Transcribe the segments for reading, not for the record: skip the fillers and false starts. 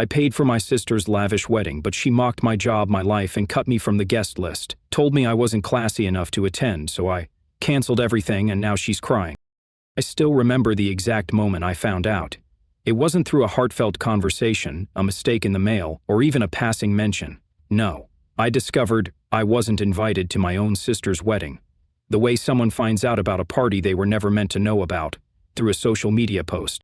I paid for my sister's lavish wedding, but she mocked my job, my life, and cut me from the guest list. Told me I wasn't classy enough to attend, so I canceled everything, and now she's crying. I still remember the exact moment I found out. It wasn't through a heartfelt conversation, a mistake in the mail, or even a passing mention. No. I discovered I wasn't invited to my own sister's wedding. The way someone finds out about a party they were never meant to know about, through a social media post.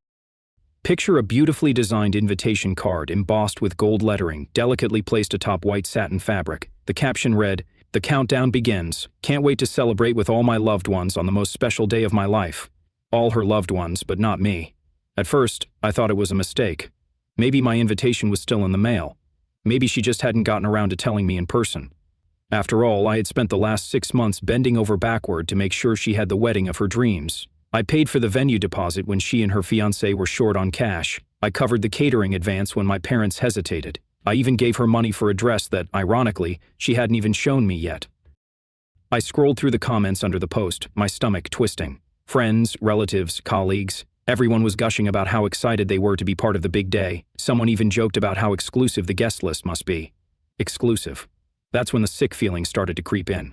Picture a beautifully designed invitation card embossed with gold lettering, delicately placed atop white satin fabric. The caption read, "The countdown begins. Can't wait to celebrate with all my loved ones on the most special day of my life." All her loved ones, but not me. At first, I thought it was a mistake. Maybe my invitation was still in the mail. Maybe she just hadn't gotten around to telling me in person. After all, I had spent the last 6 months bending over backward to make sure she had the wedding of her dreams. I paid for the venue deposit when she and her fiancé were short on cash. I covered the catering advance when my parents hesitated. I even gave her money for a dress that, ironically, she hadn't even shown me yet. I scrolled through the comments under the post, my stomach twisting. Friends, relatives, colleagues, everyone was gushing about how excited they were to be part of the big day. Someone even joked about how exclusive the guest list must be. Exclusive. That's when the sick feeling started to creep in.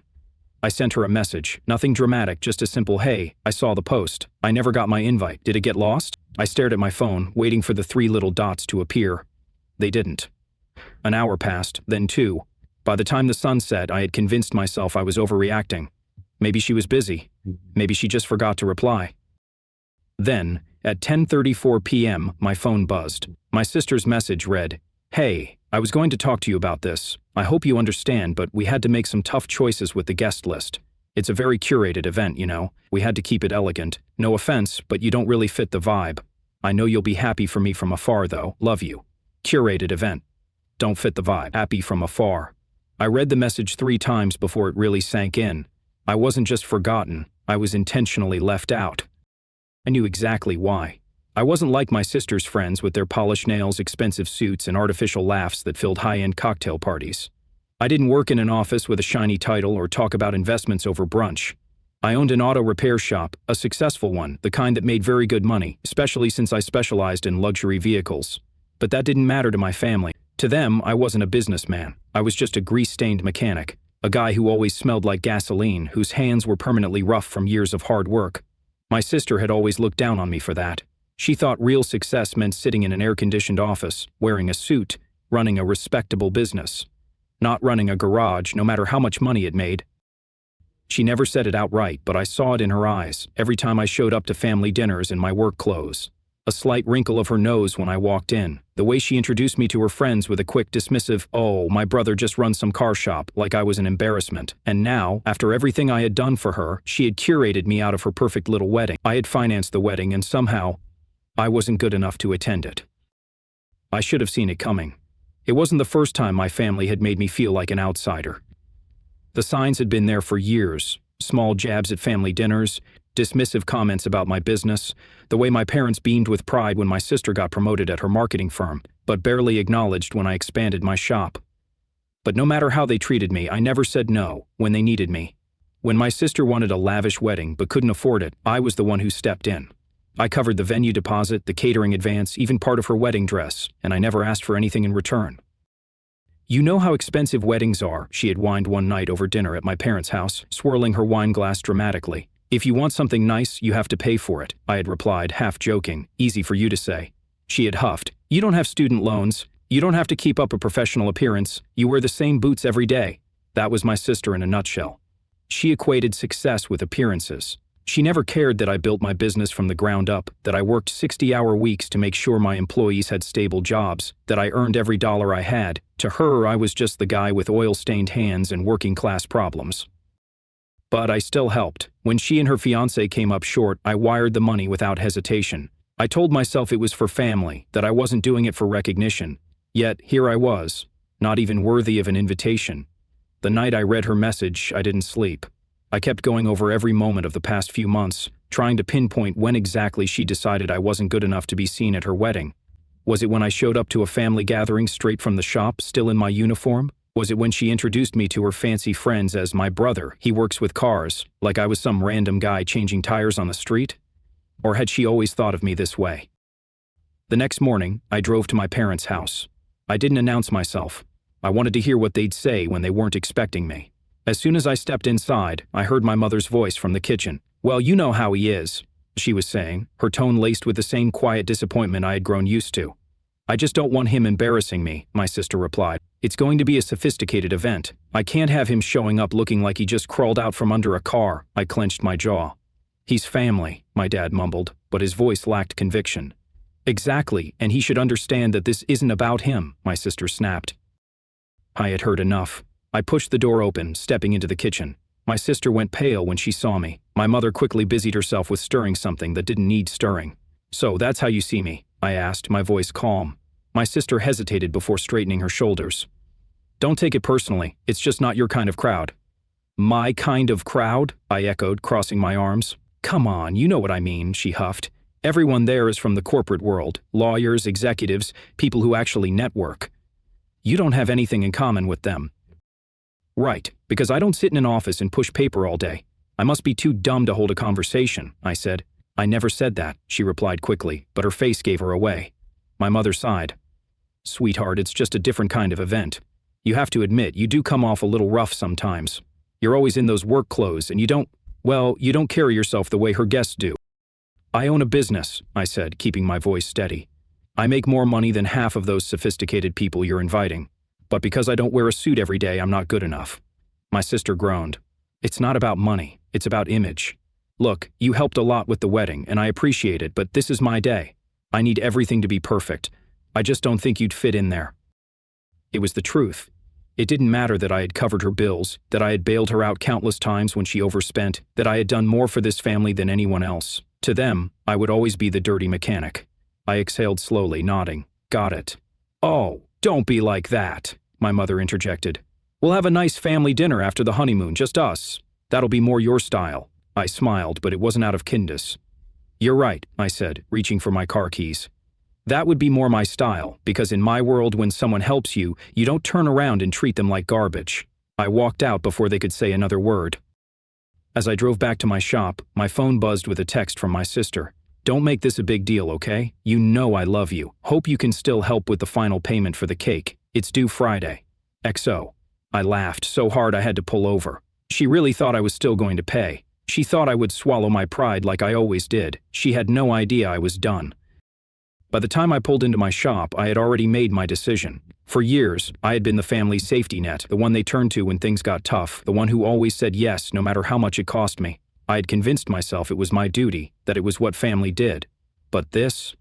I sent her a message, nothing dramatic, just a simple, "Hey, I saw the post. I never got my invite. Did it get lost?" I stared at my phone, waiting for the 3 little dots to appear. They didn't. An hour passed, then 2. By the time the sun set, I had convinced myself I was overreacting. Maybe she was busy. Maybe she just forgot to reply. Then, at 10:34 p.m., my phone buzzed. My sister's message read, "Hey, I was going to talk to you about this. I hope you understand, but we had to make some tough choices with the guest list. It's a very curated event, you know. We had to keep it elegant. No offense, but you don't really fit the vibe. I know you'll be happy for me from afar, though. Love you. Curated event. Don't fit the vibe. Happy from afar." I read the message 3 times before it really sank in. I wasn't just forgotten. I was intentionally left out. I knew exactly why. I wasn't like my sister's friends with their polished nails, expensive suits, and artificial laughs that filled high-end cocktail parties. I didn't work in an office with a shiny title or talk about investments over brunch. I owned an auto repair shop, a successful one, the kind that made very good money, especially since I specialized in luxury vehicles. But that didn't matter to my family. To them, I wasn't a businessman. I was just a grease-stained mechanic, a guy who always smelled like gasoline, whose hands were permanently rough from years of hard work. My sister had always looked down on me for that. She thought real success meant sitting in an air-conditioned office, wearing a suit, running a respectable business. Not running a garage, no matter how much money it made. She never said it outright, but I saw it in her eyes every time I showed up to family dinners in my work clothes. A slight wrinkle of her nose when I walked in. The way she introduced me to her friends with a quick dismissive, "Oh, my brother just runs some car shop," like I was an embarrassment. And now, after everything I had done for her, she had curated me out of her perfect little wedding. I had financed the wedding, and somehow, I wasn't good enough to attend it. I should have seen it coming. It wasn't the first time my family had made me feel like an outsider. The signs had been there for years. Small jabs at family dinners, dismissive comments about my business, the way my parents beamed with pride when my sister got promoted at her marketing firm, but barely acknowledged when I expanded my shop. But no matter how they treated me, I never said no when they needed me. When my sister wanted a lavish wedding but couldn't afford it, I was the one who stepped in. I covered the venue deposit, the catering advance, even part of her wedding dress, and I never asked for anything in return. "You know how expensive weddings are," she had whined one night over dinner at my parents' house, swirling her wine glass dramatically. "If you want something nice, you have to pay for it," I had replied, half joking. "Easy for you to say." She had huffed. "You don't have student loans. You don't have to keep up a professional appearance. You wear the same boots every day." That was my sister in a nutshell. She equated success with appearances. She never cared that I built my business from the ground up, that I worked 60-hour weeks to make sure my employees had stable jobs, that I earned every dollar I had. To her, I was just the guy with oil-stained hands and working-class problems. But I still helped. When she and her fiancé came up short, I wired the money without hesitation. I told myself it was for family, that I wasn't doing it for recognition. Yet, here I was, not even worthy of an invitation. The night I read her message, I didn't sleep. I kept going over every moment of the past few months, trying to pinpoint when exactly she decided I wasn't good enough to be seen at her wedding. Was it when I showed up to a family gathering straight from the shop, still in my uniform? Was it when she introduced me to her fancy friends as my brother, he works with cars, like I was some random guy changing tires on the street? Or had she always thought of me this way? The next morning, I drove to my parents' house. I didn't announce myself. I wanted to hear what they'd say when they weren't expecting me. As soon as I stepped inside, I heard my mother's voice from the kitchen. "Well, you know how he is," she was saying, her tone laced with the same quiet disappointment I had grown used to. "I just don't want him embarrassing me," my sister replied. "It's going to be a sophisticated event. I can't have him showing up looking like he just crawled out from under a car." I clenched my jaw. "He's family," my dad mumbled, but his voice lacked conviction. "Exactly, and he should understand that this isn't about him," my sister snapped. I had heard enough. I pushed the door open, stepping into the kitchen. My sister went pale when she saw me. My mother quickly busied herself with stirring something that didn't need stirring. "So that's how you see me?" I asked, my voice calm. My sister hesitated before straightening her shoulders. "Don't take it personally, it's just not your kind of crowd." "My kind of crowd?" I echoed, crossing my arms. "Come on, you know what I mean," she huffed. "Everyone there is from the corporate world, lawyers, executives, people who actually network. You don't have anything in common with them." "Right, because I don't sit in an office and push paper all day. I must be too dumb to hold a conversation," I said. "I never said that," she replied quickly, but her face gave her away. My mother sighed. "Sweetheart, it's just a different kind of event. You have to admit, you do come off a little rough sometimes. You're always in those work clothes and you don't carry yourself the way her guests do." "I own a business," I said, keeping my voice steady. "I make more money than half of those sophisticated people you're inviting. But because I don't wear a suit every day, I'm not good enough." My sister groaned. "It's not about money, it's about image. Look, you helped a lot with the wedding, and I appreciate it, but this is my day. I need everything to be perfect. I just don't think you'd fit in there." It was the truth. It didn't matter that I had covered her bills, that I had bailed her out countless times when she overspent, that I had done more for this family than anyone else. To them, I would always be the dirty mechanic. I exhaled slowly, nodding. "Got it." "Oh, don't be like that," my mother interjected. "We'll have a nice family dinner after the honeymoon, just us. That'll be more your style." I smiled, but it wasn't out of kindness. "You're right," I said, reaching for my car keys. "That would be more my style, because in my world when someone helps you, you don't turn around and treat them like garbage." I walked out before they could say another word. As I drove back to my shop, my phone buzzed with a text from my sister. "Don't make this a big deal, okay? You know I love you. Hope you can still help with the final payment for the cake. It's due Friday. XO." I laughed so hard I had to pull over. She really thought I was still going to pay. She thought I would swallow my pride like I always did. She had no idea I was done. By the time I pulled into my shop, I had already made my decision. For years, I had been the family's safety net, the one they turned to when things got tough, the one who always said yes no matter how much it cost me. I had convinced myself it was my duty, that it was what family did. But this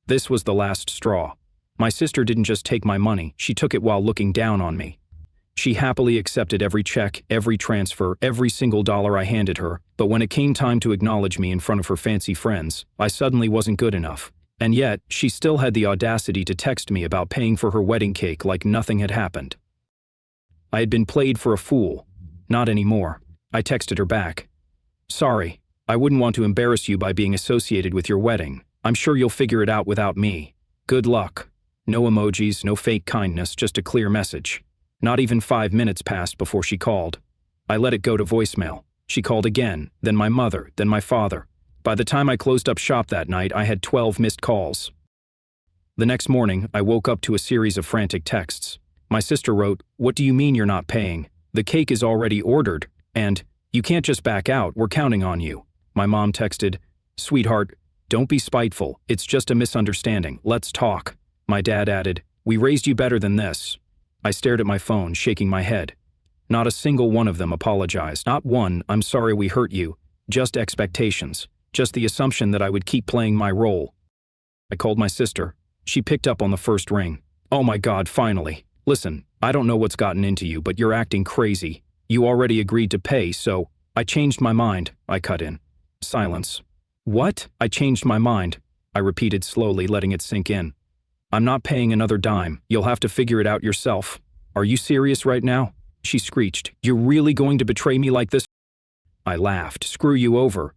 was the last straw. My sister didn't just take my money, she took it while looking down on me. She happily accepted every check, every transfer, every single dollar I handed her, but when it came time to acknowledge me in front of her fancy friends, I suddenly wasn't good enough. And yet, she still had the audacity to text me about paying for her wedding cake like nothing had happened. I had been played for a fool. Not anymore. I texted her back. "Sorry, I wouldn't want to embarrass you by being associated with your wedding. I'm sure you'll figure it out without me. Good luck." No emojis, no fake kindness, just a clear message. Not even 5 minutes passed before she called. I let it go to voicemail. She called again, then my mother, then my father. By the time I closed up shop that night, I had 12 missed calls. The next morning, I woke up to a series of frantic texts. My sister wrote, "What do you mean you're not paying? The cake is already ordered," and "You can't just back out, we're counting on you." My mom texted, "Sweetheart, don't be spiteful, it's just a misunderstanding, let's talk." My dad added, "We raised you better than this." I stared at my phone, shaking my head. Not a single one of them apologized. Not one, "I'm sorry we hurt you." Just expectations. Just the assumption that I would keep playing my role. I called my sister. She picked up on the first ring. "Oh my God, finally. Listen, I don't know what's gotten into you, but you're acting crazy. You already agreed to pay, so..." "I changed my mind," I cut in. Silence. "What?" "I changed my mind," I repeated slowly, letting it sink in. "I'm not paying another dime. You'll have to figure it out yourself." "Are you serious right now?" she screeched. "You're really going to betray me like this?" I laughed. "Screw you over.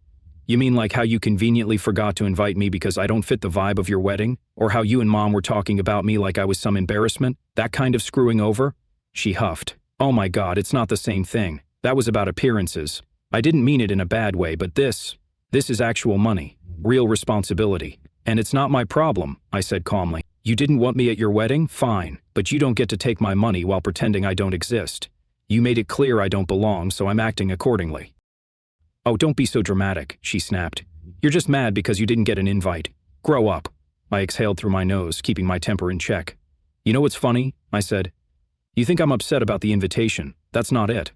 You mean like how you conveniently forgot to invite me because I don't fit the vibe of your wedding? Or how you and Mom were talking about me like I was some embarrassment? That kind of screwing over?" She huffed. "Oh my God, it's not the same thing. That was about appearances. I didn't mean it in a bad way, but this is actual money. Real responsibility. And it's not my problem," I said calmly. You didn't want me at your wedding? Fine, but you don't get to take my money while pretending I don't exist. You made it clear I don't belong, so I'm acting accordingly. Oh, don't be so dramatic, she snapped. You're just mad because you didn't get an invite. Grow up. I exhaled through my nose, keeping my temper in check. You know what's funny? I said. You think I'm upset about the invitation. That's not it.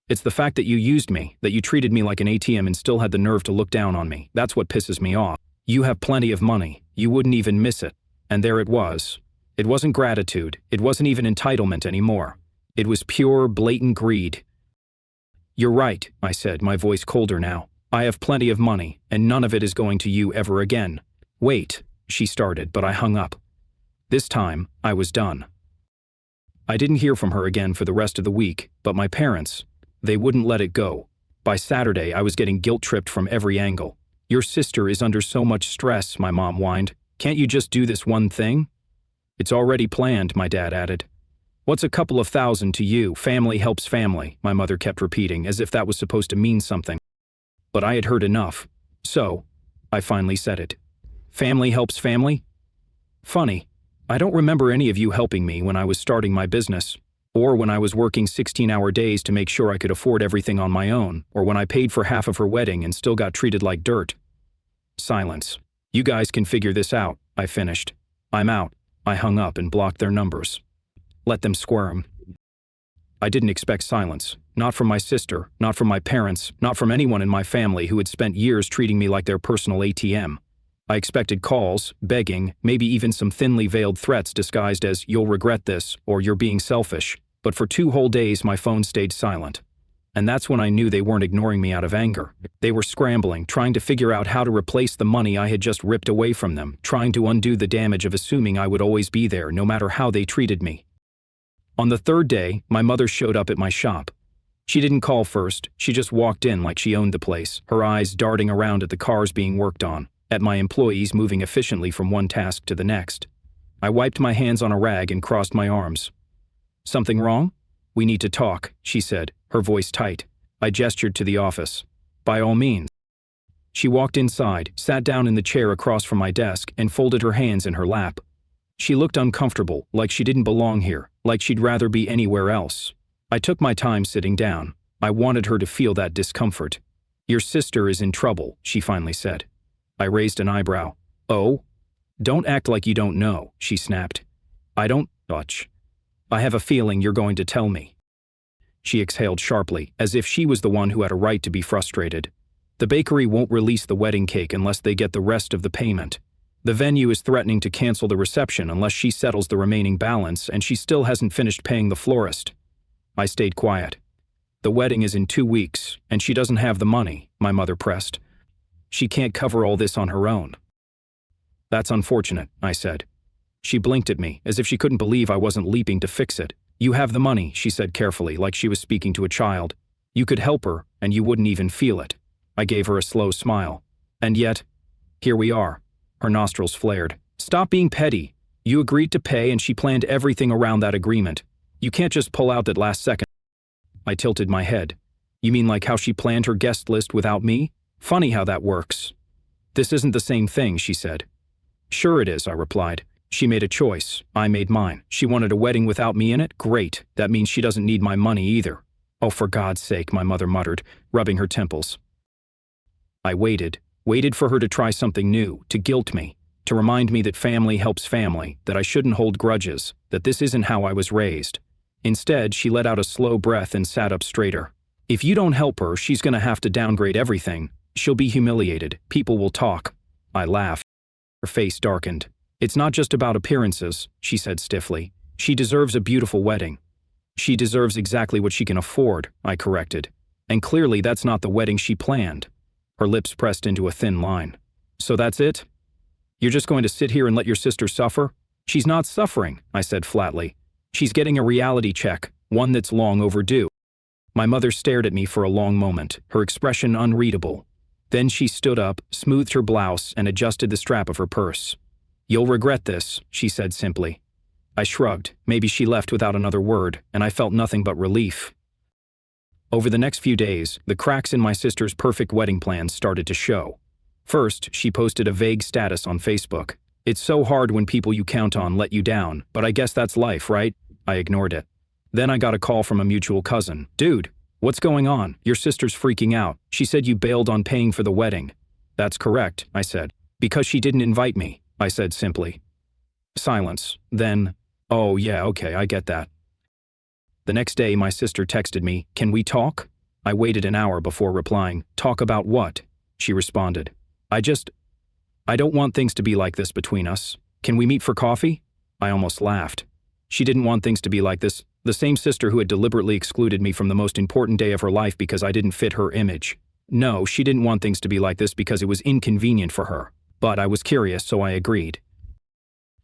It's the fact that you used me, that you treated me like an ATM and still had the nerve to look down on me. That's what pisses me off. You have plenty of money. You wouldn't even miss it. And there it was. It wasn't gratitude. It wasn't even entitlement anymore. It was pure, blatant greed. You're right, I said, my voice colder now. I have plenty of money, and none of it is going to you ever again. Wait, she started, but I hung up. This time, I was done. I didn't hear from her again for the rest of the week, but my parents, they wouldn't let it go. By Saturday, I was getting guilt-tripped from every angle. Your sister is under so much stress, my mom whined. Can't you just do this one thing? It's already planned, my dad added. What's a couple of thousand to you? Family helps family, my mother kept repeating, as if that was supposed to mean something. But I had heard enough. So, I finally said it. Family helps family? Funny, I don't remember any of you helping me when I was starting my business, or when I was working 16-hour days to make sure I could afford everything on my own, or when I paid for half of her wedding and still got treated like dirt. Silence. You guys can figure this out, I finished. I'm out. I hung up and blocked their numbers. Let them squirm. I didn't expect silence. Not from my sister, not from my parents, not from anyone in my family who had spent years treating me like their personal ATM. I expected calls, begging, maybe even some thinly veiled threats disguised as "you'll regret this" or "you're being selfish." But for 2 whole days my phone stayed silent. And that's when I knew they weren't ignoring me out of anger. They were scrambling, trying to figure out how to replace the money I had just ripped away from them, trying to undo the damage of assuming I would always be there no matter how they treated me. On the 3rd day, my mother showed up at my shop. She didn't call first, she just walked in like she owned the place, her eyes darting around at the cars being worked on, at my employees moving efficiently from one task to the next. I wiped my hands on a rag and crossed my arms. Something wrong? We need to talk, she said, her voice tight. I gestured to the office. By all means. She walked inside, sat down in the chair across from my desk, and folded her hands in her lap. She looked uncomfortable, like she didn't belong here, like she'd rather be anywhere else. I took my time sitting down. I wanted her to feel that discomfort. Your sister is in trouble, she finally said. I raised an eyebrow. Oh? Don't act like you don't know, she snapped. I don't touch. I have a feeling you're going to tell me. She exhaled sharply, as if she was the one who had a right to be frustrated. The bakery won't release the wedding cake unless they get the rest of the payment. The venue is threatening to cancel the reception unless she settles the remaining balance, and she still hasn't finished paying the florist. I stayed quiet. The wedding is in 2 weeks, and she doesn't have the money, my mother pressed. She can't cover all this on her own. That's unfortunate, I said. She blinked at me, as if she couldn't believe I wasn't leaping to fix it. You have the money, she said carefully, like she was speaking to a child. You could help her, and you wouldn't even feel it. I gave her a slow smile. And yet, here we are. Her nostrils flared. Stop being petty. You agreed to pay and she planned everything around that agreement. You can't just pull out that last second. I tilted my head. You mean like how she planned her guest list without me? Funny how that works. This isn't the same thing, she said. Sure it is, I replied. She made a choice. I made mine. She wanted a wedding without me in it? Great. That means she doesn't need my money either. Oh, for God's sake, my mother muttered, rubbing her temples. I waited for her to try something new, to guilt me, to remind me that family helps family, that I shouldn't hold grudges, that this isn't how I was raised. Instead, she let out a slow breath and sat up straighter. If you don't help her, she's going to have to downgrade everything. She'll be humiliated. People will talk. I laughed. Her face darkened. It's not just about appearances, she said stiffly. She deserves a beautiful wedding. She deserves exactly what she can afford, I corrected. And clearly that's not the wedding she planned. Her lips pressed into a thin line. So that's it? You're just going to sit here and let your sister suffer? She's not suffering, I said flatly. She's getting a reality check, one that's long overdue. My mother stared at me for a long moment, her expression unreadable. Then she stood up, smoothed her blouse, and adjusted the strap of her purse. You'll regret this, she said simply. I shrugged. Maybe she left without another word, and I felt nothing but relief. Over the next few days, the cracks in my sister's perfect wedding plans started to show. First, she posted a vague status on Facebook. It's so hard when people you count on let you down, but I guess that's life, right? I ignored it. Then I got a call from a mutual cousin. Dude, what's going on? Your sister's freaking out. She said you bailed on paying for the wedding. That's correct, I said. Because she didn't invite me, I said simply. Silence. Then, oh yeah, okay, I get that. The next day my sister texted me, can we talk? I waited an hour before replying. Talk about what? She responded. I don't want things to be like this between us. Can we meet for coffee? I almost laughed. She didn't want things to be like this, the same sister who had deliberately excluded me from the most important day of her life because I didn't fit her image. No, she didn't want things to be like this because it was inconvenient for her. But I was curious, so I agreed.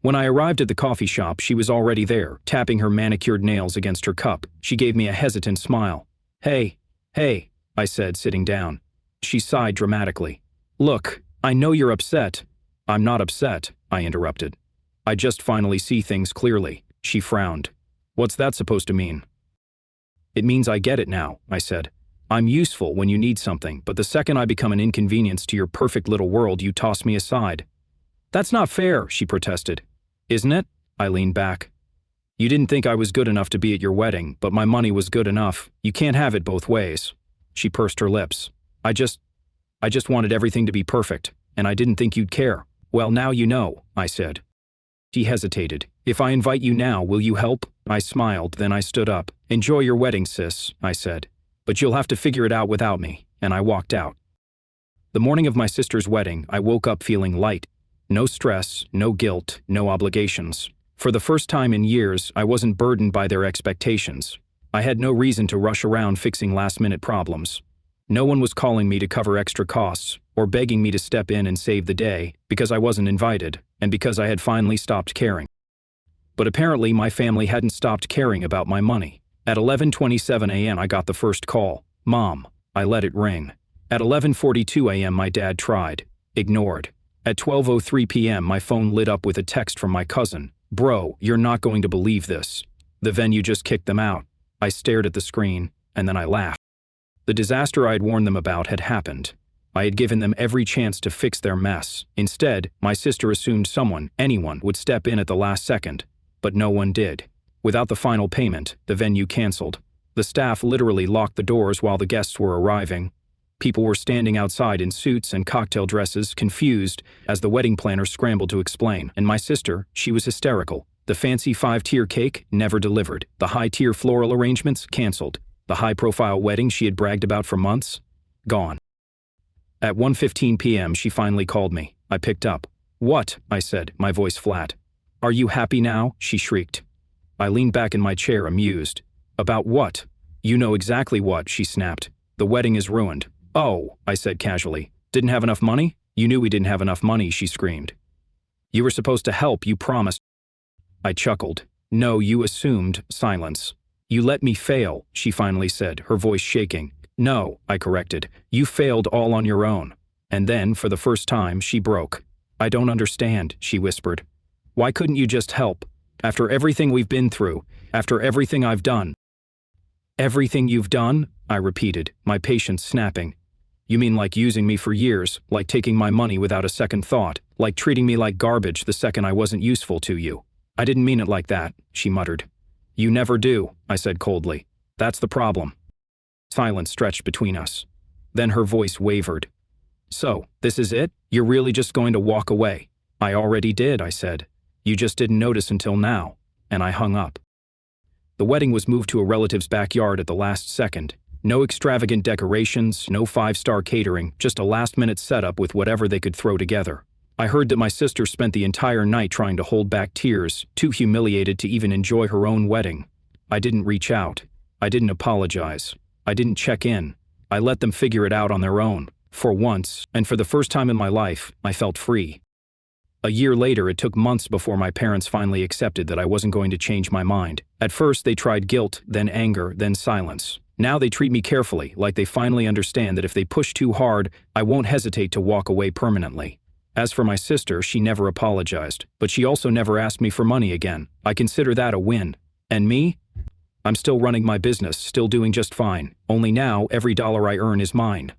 When I arrived at the coffee shop, she was already there, tapping her manicured nails against her cup. She gave me a hesitant smile. Hey, I said, sitting down. She sighed dramatically. Look, I know you're upset. I'm not upset, I interrupted. I just finally see things clearly. She frowned. What's that supposed to mean? It means I get it now, I said. I'm useful when you need something, but the second I become an inconvenience to your perfect little world, you toss me aside. That's not fair, she protested. Isn't it? I leaned back. You didn't think I was good enough to be at your wedding, but my money was good enough. You can't have it both ways. She pursed her lips. I just wanted everything to be perfect, and I didn't think you'd care. Well, now you know, I said. She hesitated. If I invite you now, will you help? I smiled, then I stood up. Enjoy your wedding, sis, I said. But you'll have to figure it out without me, and I walked out. The morning of my sister's wedding, I woke up feeling light. No stress, no guilt, no obligations. For the first time in years, I wasn't burdened by their expectations. I had no reason to rush around fixing last-minute problems. No one was calling me to cover extra costs or begging me to step in and save the day because I wasn't invited and because I had finally stopped caring. But apparently my family hadn't stopped caring about my money. At 11:27 a.m. I got the first call. Mom. I let it ring. At 11:42 a.m. my dad tried. Ignored. At 12:03 p.m. my phone lit up with a text from my cousin. Bro, you're not going to believe this. The venue just kicked them out. I stared at the screen, and then I laughed. The disaster I had warned them about had happened. I had given them every chance to fix their mess. Instead, my sister assumed anyone, would step in at the last second. But no one did. Without the final payment, the venue canceled. The staff literally locked the doors while the guests were arriving. People were standing outside in suits and cocktail dresses, confused, as the wedding planner scrambled to explain. And my sister, she was hysterical. The fancy 5-tier cake, never delivered. The high-tier floral arrangements, canceled. The high-profile wedding she had bragged about for months, gone. At 1:15 p.m. she finally called me. I picked up. What? I said, my voice flat. Are you happy now? She shrieked. I leaned back in my chair, amused. About what? You know exactly what, she snapped. The wedding is ruined. Oh, I said casually. Didn't have enough money? You knew we didn't have enough money, she screamed. You were supposed to help, you promised. I chuckled. No, you assumed. Silence. You let me fail, she finally said, her voice shaking. No, I corrected. You failed all on your own. And then, for the first time, she broke. I don't understand, she whispered. Why couldn't you just help? After everything we've been through, after everything I've done. Everything you've done? I repeated, my patience snapping. You mean like using me for years, like taking my money without a second thought, like treating me like garbage the second I wasn't useful to you? I didn't mean it like that, she muttered. You never do, I said coldly. That's the problem. Silence stretched between us. Then her voice wavered. So, this is it? You're really just going to walk away? I already did, I said. You just didn't notice until now. And I hung up. The wedding was moved to a relative's backyard at the last second. No extravagant decorations, no 5-star catering, just a last-minute setup with whatever they could throw together. I heard that my sister spent the entire night trying to hold back tears, too humiliated to even enjoy her own wedding. I didn't reach out. I didn't apologize. I didn't check in. I let them figure it out on their own. For once, and for the first time in my life, I felt free. A year later, it took months before my parents finally accepted that I wasn't going to change my mind. At first, they tried guilt, then anger, then silence. Now they treat me carefully, like they finally understand that if they push too hard, I won't hesitate to walk away permanently. As for my sister, she never apologized, but she also never asked me for money again. I consider that a win. And me? I'm still running my business, still doing just fine. Only now, every dollar I earn is mine.